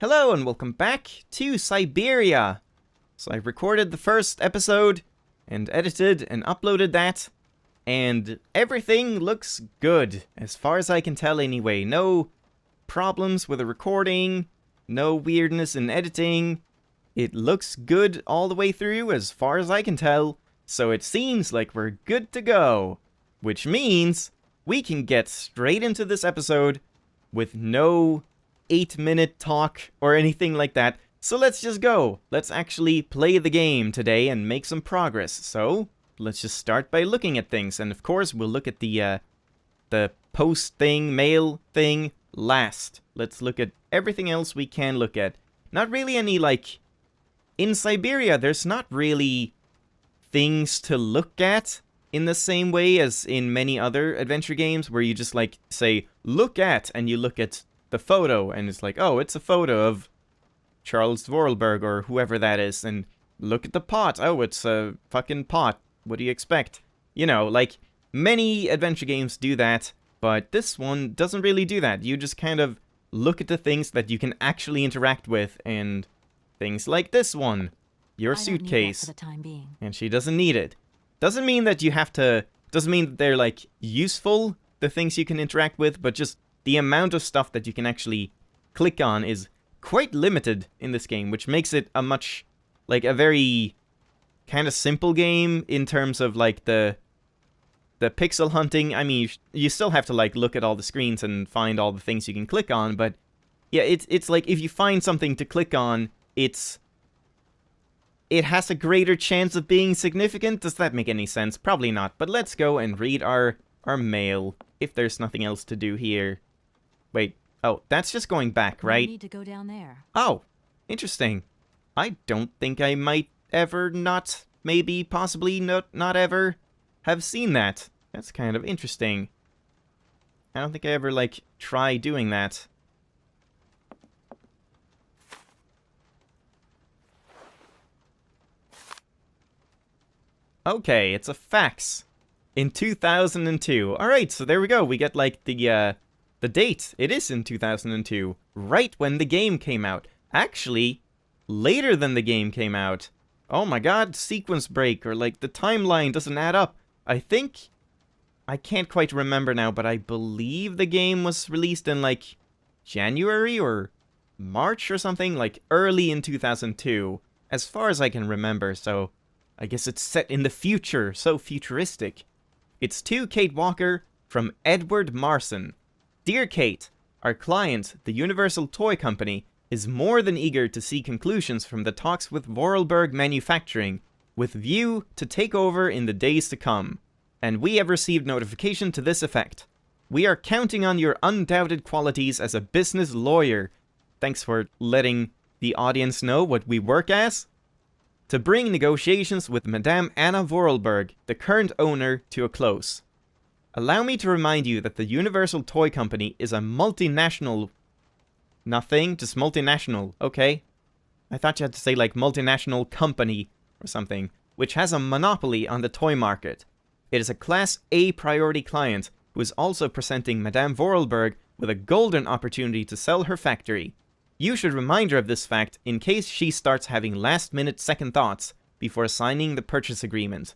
Hello and welcome back to Syberia. So I recorded the first episode and edited and uploaded that, and everything looks good, as far as I can tell anyway. No problems with the recording, no weirdness in editing. It looks good all the way through, as far as I can tell, so it seems like we're good to go. Which means we can get straight into this episode with no 8-minute talk or anything like that. So let's just go. Let's actually play the game today and make some progress. So let's just start by looking at things. And of course, we'll look at the post thing, mail thing last. Let's look at everything else we can look at. Not really any, like, in Syberia, there's not really things to look at in the same way as in many other adventure games where you just, like, say, look at, and you look at the photo, and it's like, oh, it's a photo of Charles Vorarlberg or whoever that is, and look at the pot. Oh, it's a fucking pot. What do you expect? You know, like, many adventure games do that, but this one doesn't really do that. You just kind of look at the things that you can actually interact with, and things like this one. Your suitcase. For the time being. And she doesn't need it. Doesn't mean that you have to, doesn't mean that they're, like, useful, the things you can interact with, but just the amount of stuff that you can actually click on is quite limited in this game, which makes it a much, like, a very kind of simple game in terms of, like, the pixel hunting. I mean, you still have to, like, look at all the screens and find all the things you can click on, but yeah, it's like, if you find something to click on, it has a greater chance of being significant. Does that make any sense? Probably not, but let's go and read our mail, if there's nothing else to do here. Wait, oh, that's just going back, right? We need to go down there. Oh, interesting. I don't think I might ever not, maybe, possibly not ever have seen that. That's kind of interesting. I don't think I ever, like, try doing that. Okay, it's a fax. In 2002. Alright, so there we go. We get, like, the date. It is in 2002. Right when the game came out. Actually, later than the game came out. Oh my god, sequence break, or, like, the timeline doesn't add up. I think, I can't quite remember now, but I believe the game was released in, like, January or March or something, like, early in 2002, as far as I can remember, so I guess it's set in the future, so futuristic. It's to Kate Walker from Edward Marson. Dear Kate, our client, the Universal Toy Company, is more than eager to see conclusions from the talks with Vorarlberg Manufacturing, with view to take over in the days to come. And we have received notification to this effect. We are counting on your undoubted qualities as a business lawyer. Thanks for letting the audience know what we work as. To bring negotiations with Madame Anna Vorarlberg, the current owner, to a close. Allow me to remind you that the Universal Toy Company is a multinational... Nothing, just multinational, okay? I thought you had to say, like, multinational company or something, which has a monopoly on the toy market. It is a Class A priority client who is also presenting Madame Vorarlberg with a golden opportunity to sell her factory. You should remind her of this fact in case she starts having last-minute second thoughts before signing the purchase agreement.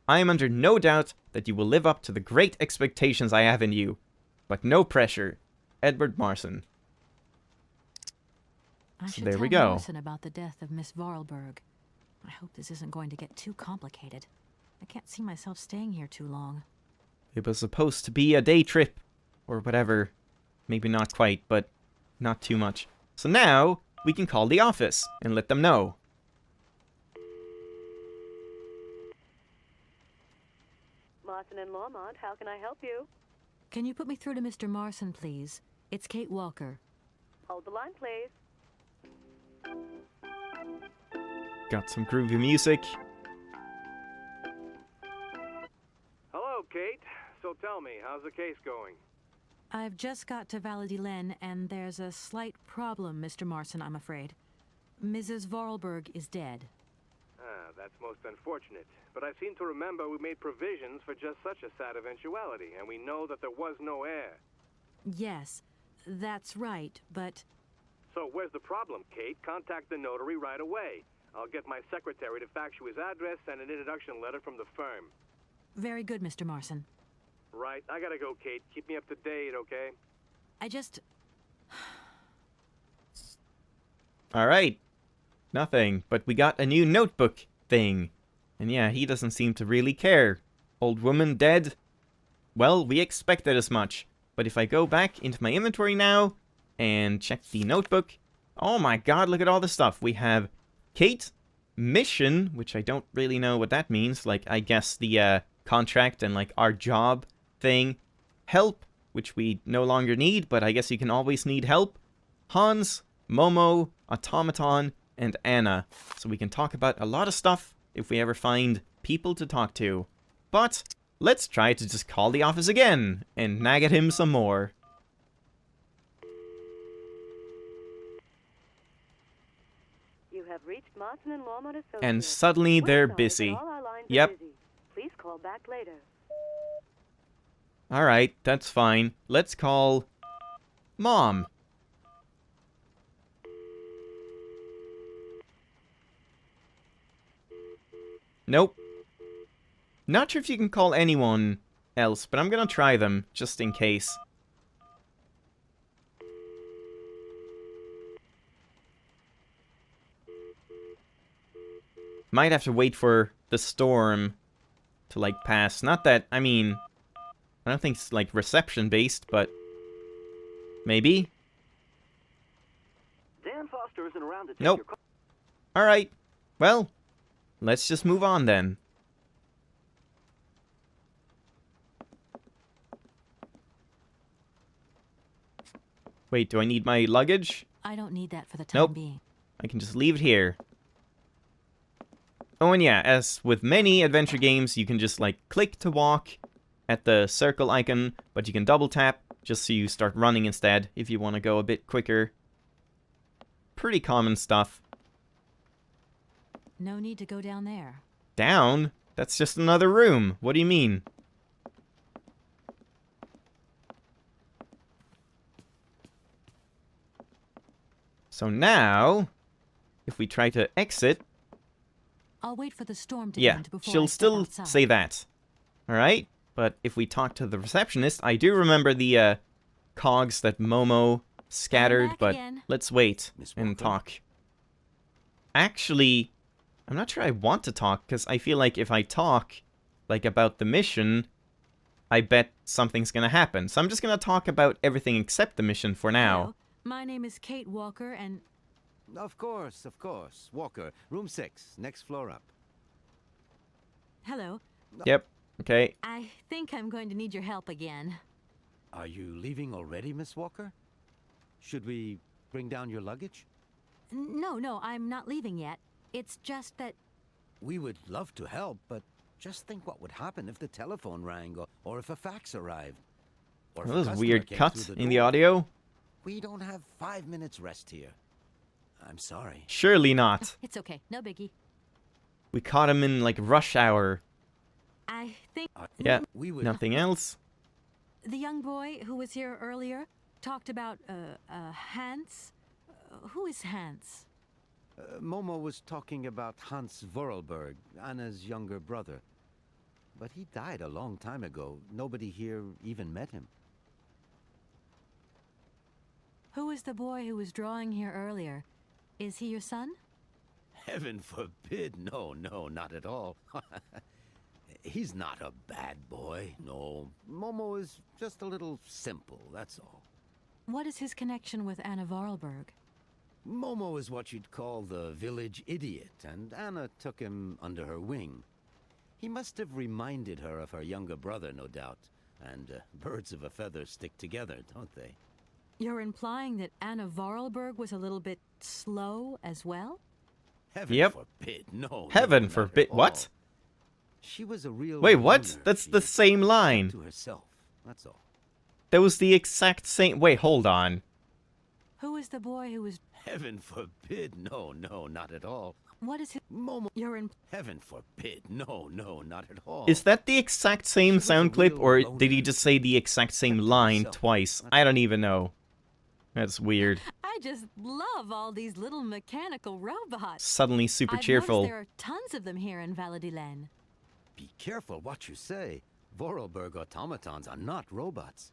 I am under no doubt that you will live up to the great expectations I have in you. But no pressure. Edward Marson. So there we go. Marson about the death of Miss Vorarlberg. I hope this isn't going to get too complicated. I can't see myself staying here too long. It was supposed to be a day trip, or whatever. Maybe not quite, but not too much. So now, we can call the office and let them know. Marson and Lormont, how can I help you? Can you put me through to Mr. Marson, please? It's Kate Walker. Hold the line, please. Got some groovy music. Hello, Kate. So tell me, how's the case going? I've just got to Valladolid, and there's a slight problem, Mr. Marson, I'm afraid. Mrs. Vorarlberg is dead. Ah, that's most unfortunate. But I seem to remember we made provisions for just such a sad eventuality, and we know that there was no heir. Yes, that's right, but So where's the problem, Kate? Contact the notary right away. I'll get my secretary to fax you his address and an introduction letter from the firm. Very good, Mr. Marson. Right, I gotta go, Kate. Keep me up to date, okay? I just... Alright. Nothing, but we got a new notebook thing. And yeah, he doesn't seem to really care. Old woman dead? Well, we expected as much. But if I go back into my inventory now and check the notebook, oh my god, look at all the stuff. We have Kate, mission, which I don't really know what that means. Like, I guess the contract and like our job thing. Help, which we no longer need, but I guess you can always need help. Hans, Momo, Automaton, and Anna. So we can talk about a lot of stuff if we ever find people to talk to. But let's try to just call the office again and nag at him some more. You have reached Martin and Lawman Associates. And suddenly they're We're sorry, but busy. all our lines are Yep. busy. Please call back later. Alright, that's fine. Let's call Mom. Nope. Not sure if you can call anyone else, but I'm gonna try them, just in case. Might have to wait for the storm to, like, pass. Not that, I mean, I don't think it's, like, reception-based, but maybe? Dan Foster isn't around to take Nope. your call. Alright. Well, let's just move on then. Wait, do I need my luggage? I don't need that for the time Nope. being. I can just leave it here. Oh, and yeah, as with many adventure games, you can just, like, click to walk at the circle icon, but you can double tap just so you start running instead if you want to go a bit quicker. Pretty common stuff. No need to go down there. Down? That's just another room. What do you mean? So now, if we try to exit, I'll wait for the storm to yeah, end before I she'll step still outside. say that. Alright? But if we talk to the receptionist, I do remember the cogs that Momo scattered, back but again. let's wait Miss and Walker? talk. Actually, I'm not sure I want to talk, because I feel like if I talk, like, about the mission, I bet something's gonna happen. So I'm just gonna talk about everything except the mission for now. Hello, my name is Kate Walker, and Of course, of course. Walker, room 6, next floor up. hello. Yep, okay. I think I'm going to need your help again. Are you leaving already, Miss Walker? Should we bring down your luggage? No, I'm not leaving yet. It's just that... We would love to help, but just think what would happen if the telephone rang or if a fax arrived. Or if That a was a customer weird came cut through in the door. audio. We don't have 5 minutes rest here. I'm sorry. Surely not. It's okay, no biggie. We caught him in, like, rush hour. I think Yeah, We would nothing else. the young boy who was here earlier talked about, Hans? Who is Hans? Momo was talking about Hans Vorarlberg, Anna's younger brother. But he died a long time ago. Nobody here even met him. Who is the boy who was drawing here earlier? Is he your son? Heaven forbid. No, not at all. He's not a bad boy, no. Momo is just a little simple, that's all. What is his connection with Anna Vorarlberg? Momo is what you'd call the village idiot, and Anna took him under her wing. He must have reminded her of her younger brother, no doubt. And birds of a feather stick together, don't they? You're implying that Anna Vorarlberg was a little bit slow as well? Heaven Yep. forbid, no. Heaven not at forbid. all. What? She was a real Wait, what? loner. That's She the same line. to herself, that's all. That was the exact same... Wait, hold on. Who is the boy who was... Heaven forbid, no, not at all. What is his... Momo, You're in... heaven forbid, no, not at all. Is that the exact same was a sound clip, real or loner. did he just say the exact same Kept to line himself. twice? I don't even know. That's weird. I just love all these little mechanical robots. Suddenly super I've cheerful. noticed there are tons of them here in Valadilen. Be careful what you say. Vorarlberg automatons are not robots.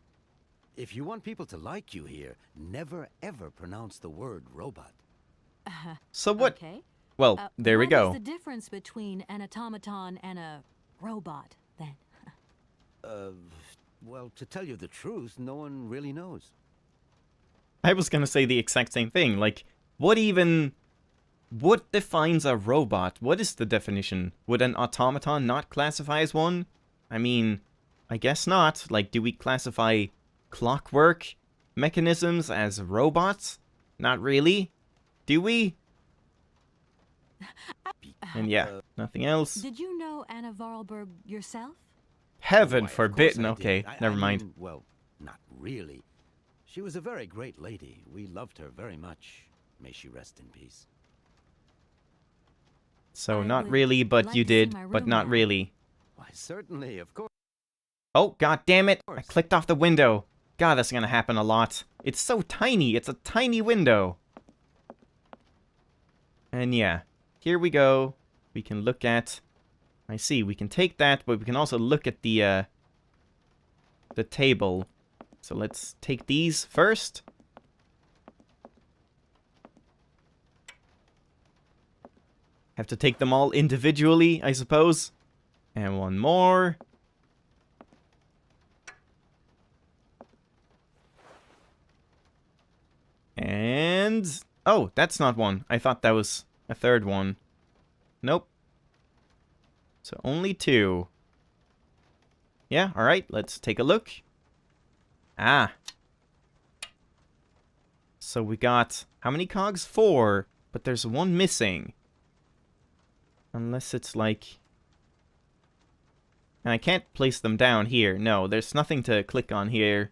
If you want people to like you here, never ever pronounce the word robot. So what? Okay. Well, there we go. What is the difference between an automaton and a robot, then? Well, to tell you the truth, no one really knows. I was gonna say the exact same thing. Like, what defines a robot? What is the definition? Would an automaton not classify as one? I mean, I guess not. Like, do we classify clockwork mechanisms as robots? Not really. Do we? And yeah, nothing else. Did you know Anna Vorarlberg yourself? Heaven Why, of forbid. course I Okay, did. never I mind. mean, well, not really. She was a very great lady. We loved her very much. May she rest in peace. So I not would really, but like you to see did, my but room not now. really. Why, certainly, of course. Oh, god damn it! I clicked off the window. God, that's gonna happen a lot. It's so tiny. It's a tiny window. And yeah, here we go. We can look at... I see, we can take that, but we can also look at the table. So let's take these first. Have to take them all individually, I suppose. And one more. And... oh, that's not one. I thought that was a third one. Nope. So only two. Yeah, alright, let's take a look. Ah. So we got... how many cogs? 4. But there's one missing. Unless it's like... and I can't place them down here. No, there's nothing to click on here.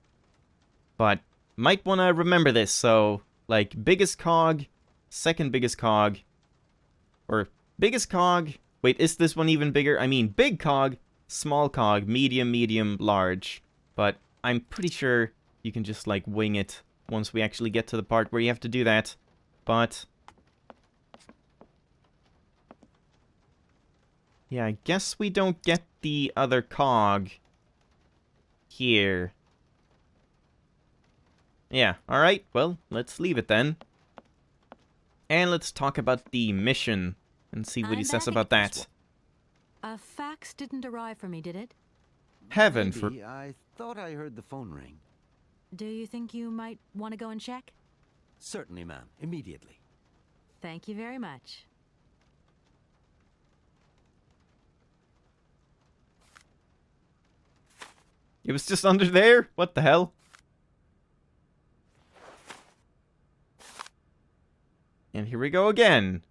But might want to remember this. So, like, biggest cog, second biggest cog, or biggest cog. Wait, is this one even bigger? I mean, big cog, small cog, medium, medium, large. But I'm pretty sure you can just, like, wing it once we actually get to the part where you have to do that. But... yeah, I guess we don't get the other cog here. Yeah, alright, well, let's leave it then. And let's talk about the mission and see what he I'm says back about that. A fax didn't arrive for me, did it? Heaven for... Maybe. I thought I heard the phone ring. Do you think you might want to go and check? Certainly, ma'am. Immediately. Thank you very much. It was just under there? What the hell? And here we go again.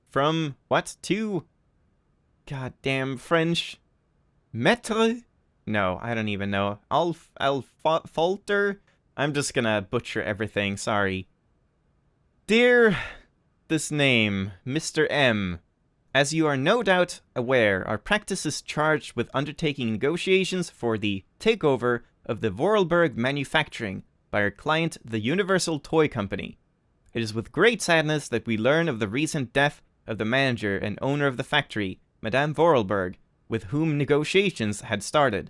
From, what, to... goddamn French... Maître? No, I don't even know. Falter? I'm just gonna butcher everything, sorry. Dear... this name, Mr. M. As you are no doubt aware, our practice is charged with undertaking negotiations for the takeover of the Vorarlberg manufacturing by our client, the Universal Toy Company. It is with great sadness that we learn of the recent death of the manager and owner of the factory, Madame Vorarlberg, with whom negotiations had started.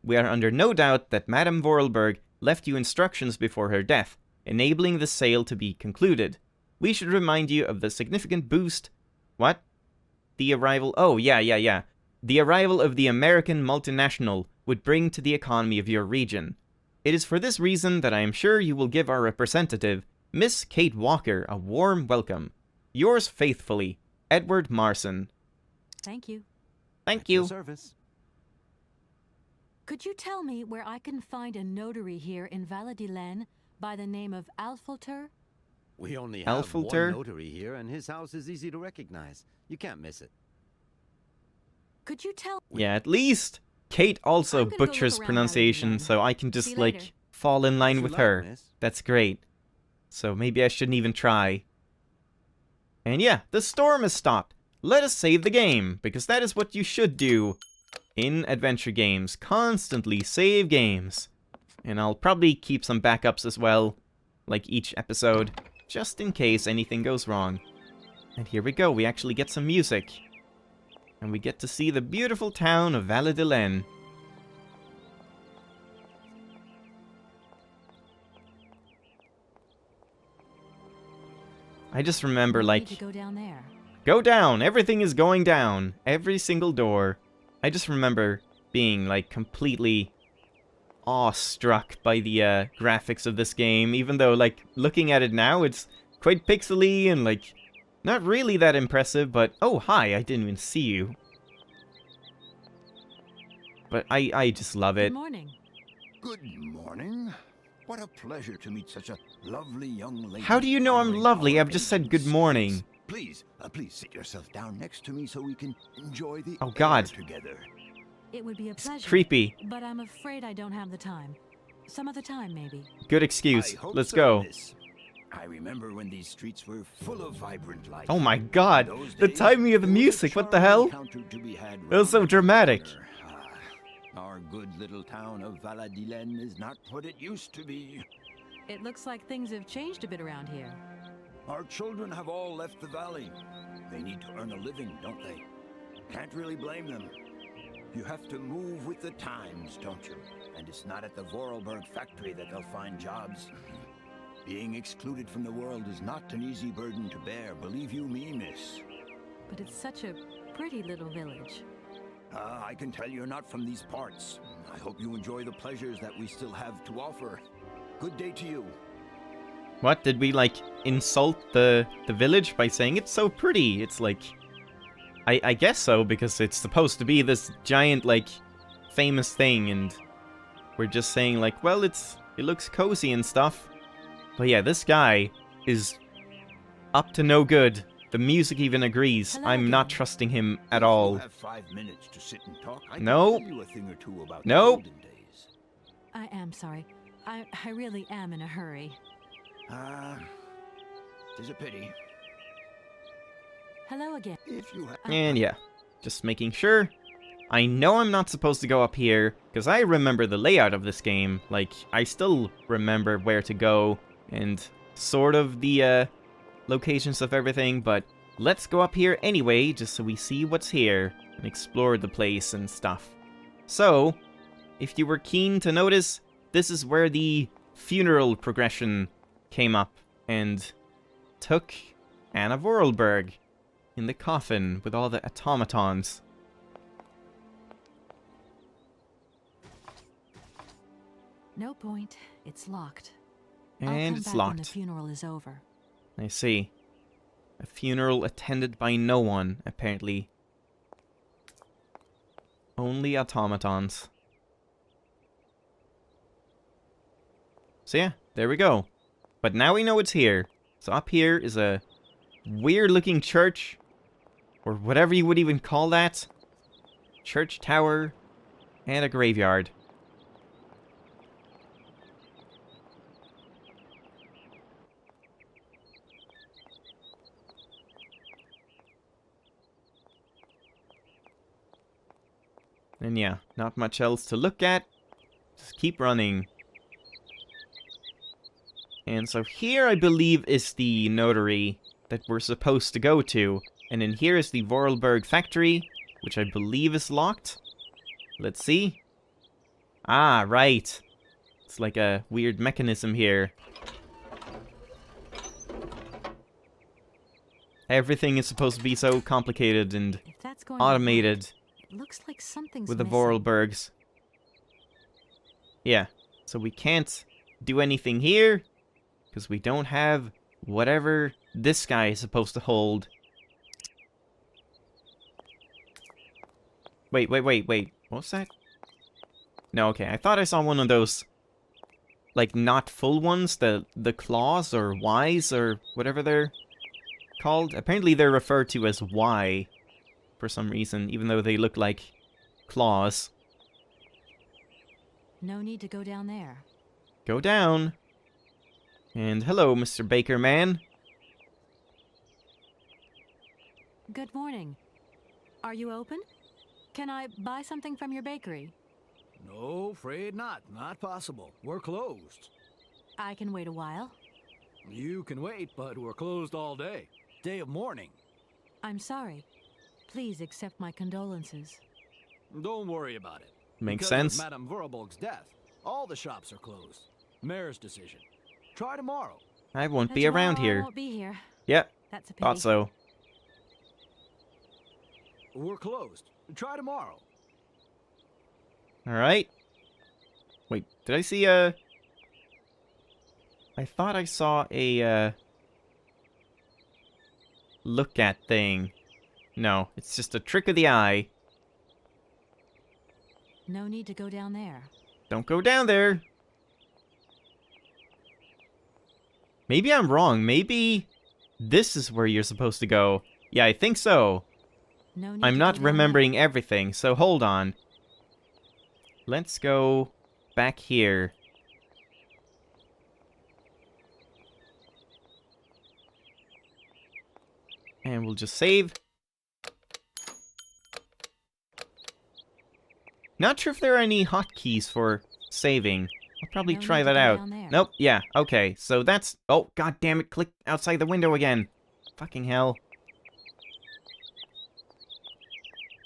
We are under no doubt that Madame Vorarlberg left you instructions before her death, enabling the sale to be concluded. We should remind you of the significant boost... what? The arrival... oh, yeah. The arrival of the American multinational would bring to the economy of your region. It is for this reason that I am sure you will give our representative, Miss Kate Walker, a warm welcome. Yours faithfully, Edward Marson. Thank you. Thank At your you. service. Could you tell me where I can find a notary here in Valadilen by the name of Alfalter? We only have Alfalter? one notary here, and his house is easy to recognize. You can't miss it. Could you tell... Yeah, at least Kate also I'm gonna go butchers look around pronunciation, Valadilen. so I can See just, you like, later. fall in line As you with like, her. miss. That's great. So maybe I shouldn't even try. And yeah, the storm has stopped. Let us save the game, because that is what you should do in adventure games. Constantly save games. And I'll probably keep some backups as well, like each episode, just in case anything goes wrong. And here we go, we actually get some music. And we get to see the beautiful town of Valadilen. I just remember, We like, need to go down there. go down! Everything is going down! Every single door. I just remember being, like, completely awestruck by the graphics of this game, even though, like, looking at it now, it's quite pixely and, like, not really that impressive, but... Oh, hi, I didn't even see you. But I just love it. Good morning. Good morning. What a pleasure to meet such a lovely young lady. How do you know I'm honoring lovely? our I've just said ancient good morning. spirits. Please, please sit yourself down next to me so we can enjoy the Oh, God. air together. It would be a It's pleasure. creepy. But I'm afraid I don't have the time. Some other time, maybe. Good excuse. I hope Let's so, go. miss. I remember when these streets were full of vibrant life. Oh my god, In those the days, timing of the there was a music, what the charming hell? encounter to be had It was so round the dramatic. corner. Our good little town of Valadilen is not what it used to be. It looks like things have changed a bit around here. Our children have all left the valley. They need to earn a living, don't they? Can't really blame them. You have to move with the times, don't you? And it's not at the Vorarlberg factory that they'll find jobs. Being excluded from the world is not an easy burden to bear, believe you me, miss. But it's such a pretty little village. I can tell you're not from these parts. I hope you enjoy the pleasures that we still have to offer. Good day to you. What, did we, like, insult the village by saying it's so pretty? It's like... I guess so, because it's supposed to be this giant, like, famous thing, and we're just saying, like, well, it looks cozy and stuff. But yeah, this guy is up to no good. The music even agrees. Hello I'm not again. trusting him at If all. you have 5 minutes to sit and talk, I No. can tell you a thing or two about No. the olden days. I am sorry. I really am in a hurry. Tis a pity. Hello again. If you have... And yeah, just making sure. I know I'm not supposed to go up here, because I remember the layout of this game. Like, I still remember where to go, and sort of the locations of everything, but let's go up here anyway, just so we see what's here, and explore the place and stuff. So, if you were keen to notice, this is where the funeral progression came up, and took Anna Vorarlberg in the coffin with all the automatons. No point. It's locked. I'll And come it's back when the locked. funeral is over. I see. A funeral attended by no one, apparently. Only automatons. So yeah, there we go. But now we know it's here. So up here is a weird-looking church, or whatever you would even call that. Church tower, and a graveyard. And yeah, not much else to look at. Just keep running. And so here, I believe, is the notary that we're supposed to go to. And in here is the Vorarlberg factory, which I believe is locked. Let's see. Ah, right. It's like a weird mechanism here. Everything is supposed to be so complicated and If that's going to work, automated it looks like something's with the missing. Vorarlbergs. Yeah, so we can't do anything here, because we don't have whatever this guy is supposed to hold. Wait. What's that? No, okay, I thought I saw one of those, like, not full ones, the claws or Ys or whatever they're called. Apparently they're referred to as Y for some reason, even though they look like claws. No need to go down there. Go down. And hello, Mr. Baker Man. Good morning. Are you open? Can I buy something from your bakery? No, afraid not. Not possible. We're closed. I can wait a while. You can wait, but we're closed all day. Day of mourning. I'm sorry. Please accept my condolences. Don't worry about it. Makes Because sense. of Madame Vorarlberg's death, all the shops are closed. Mayor's decision. Try tomorrow. I won't be Tomorrow around I here. won't be here. Yep, That's a pity. thought so. We're closed. Try tomorrow. Alright. Wait, did I see a... I thought I saw a, look at thing. No, it's just a trick of the eye. No need to go down there. Don't go down there. Maybe I'm wrong. Maybe this is where you're supposed to go. Yeah, I think so. No need I'm to not go down remembering everything, so hold on. Let's go back here. And we'll just save. Not sure if there are any hotkeys for saving. I'll probably No try need to that go out. down there. Nope, yeah, okay. So that's... Oh, god damn it, click outside the window again. Fucking hell.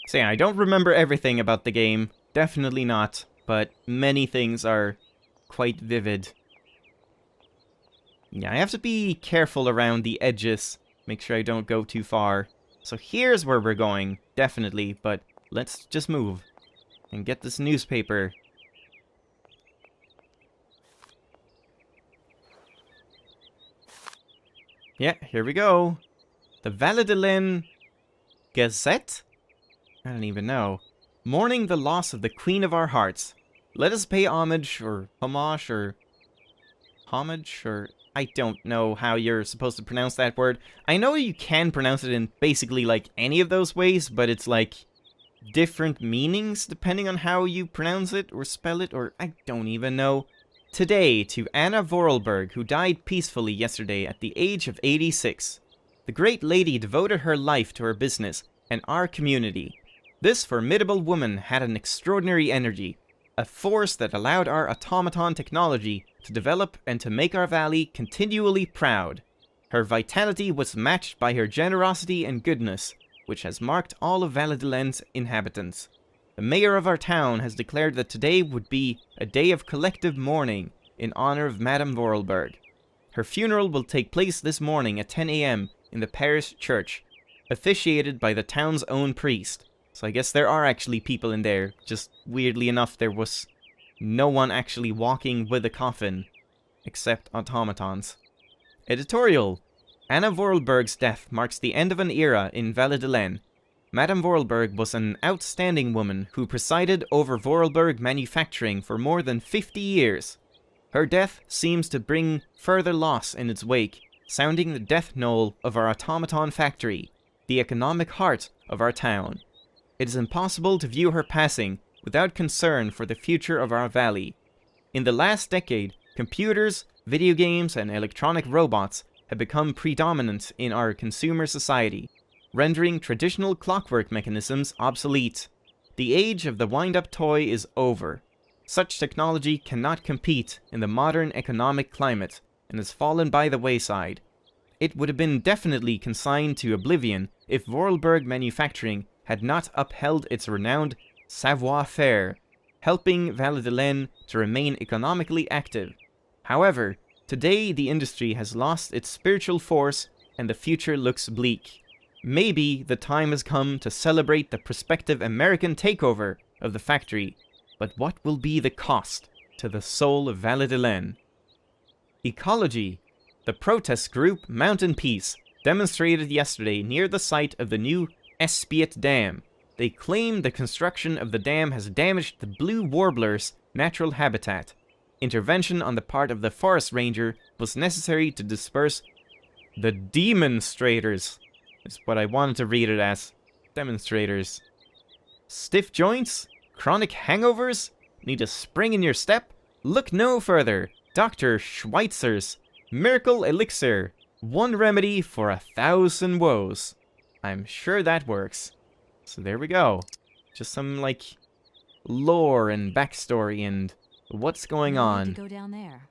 So yeah, I don't remember everything about the game. Definitely not. But many things are quite vivid. Yeah, I have to be careful around the edges. Make sure I don't go too far. So here's where we're going, definitely. But let's just move and get this newspaper. Yeah, here we go. The Valladolid Gazette? I don't even know. Mourning the loss of the Queen of our hearts. Let us pay homage, or homage, or homage, or I don't know how you're supposed to pronounce that word. I know you can pronounce it in basically like any of those ways, but it's like different meanings depending on how you pronounce it or spell it, or I don't even know. Today to Anna Vorarlberg, who died peacefully yesterday at the age of 86. The great lady devoted her life to her business and our community. This formidable woman had an extraordinary energy, a force that allowed our automaton technology to develop and to make our valley continually proud. Her vitality was matched by her generosity and goodness, which has marked all of Valladolid's inhabitants. The mayor of our town has declared that today would be a day of collective mourning in honor of Madame Vorarlberg. Her funeral will take place this morning at 10 a.m. in the parish church, officiated by the town's own priest. So I guess there are actually people in there. Just weirdly enough, there was no one actually walking with a coffin, except automatons. Editorial. Anna Vorarlberg's death marks the end of an era in Valladolid. Madame Vorarlberg was an outstanding woman who presided over Vorarlberg manufacturing for more than 50 years. Her death seems to bring further loss in its wake, sounding the death knell of our automaton factory, the economic heart of our town. It is impossible to view her passing without concern for the future of our valley. In the last decade, computers, video games, and electronic robots have become predominant in our consumer society, rendering traditional clockwork mechanisms obsolete. The age of the wind-up toy is over. Such technology cannot compete in the modern economic climate and has fallen by the wayside. It would have been definitely consigned to oblivion if Vorarlberg manufacturing had not upheld its renowned savoir-faire, helping Valladolid to remain economically active. However, today the industry has lost its spiritual force and the future looks bleak. Maybe the time has come to celebrate the prospective American takeover of the factory, but what will be the cost to the soul of Valladolid? Ecology. The protest group Mountain Peace demonstrated yesterday near the site of the new Espiet Dam. They claim the construction of the dam has damaged the blue warbler's natural habitat. Intervention on the part of the forest ranger was necessary to disperse the demonstrators. Is what I wanted to read it as. Demonstrators. Stiff joints? Chronic hangovers? Need a spring in your step? Look no further. Dr. Schweitzer's Miracle Elixir. One remedy for 1,000 woes. I'm sure that works. So there we go. Just some, like, lore and backstory and what's going No need on. to go down there.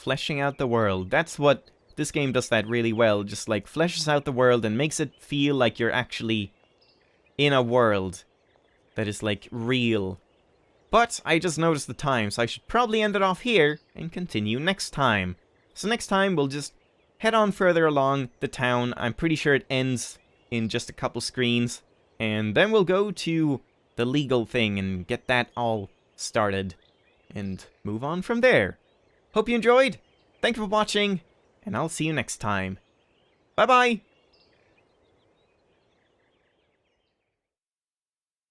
fleshing out the world. That's what this game does, that really well. Just like fleshes out the world and makes it feel like you're actually in a world that is like real. But I just noticed the time, so I should probably end it off here and continue next time. So next time we'll just head on further along the town. I'm pretty sure it ends in just a couple screens. And then we'll go to the legal thing and get that all started. And move on from there. Hope you enjoyed. Thank you for watching. And I'll see you next time. Bye-bye.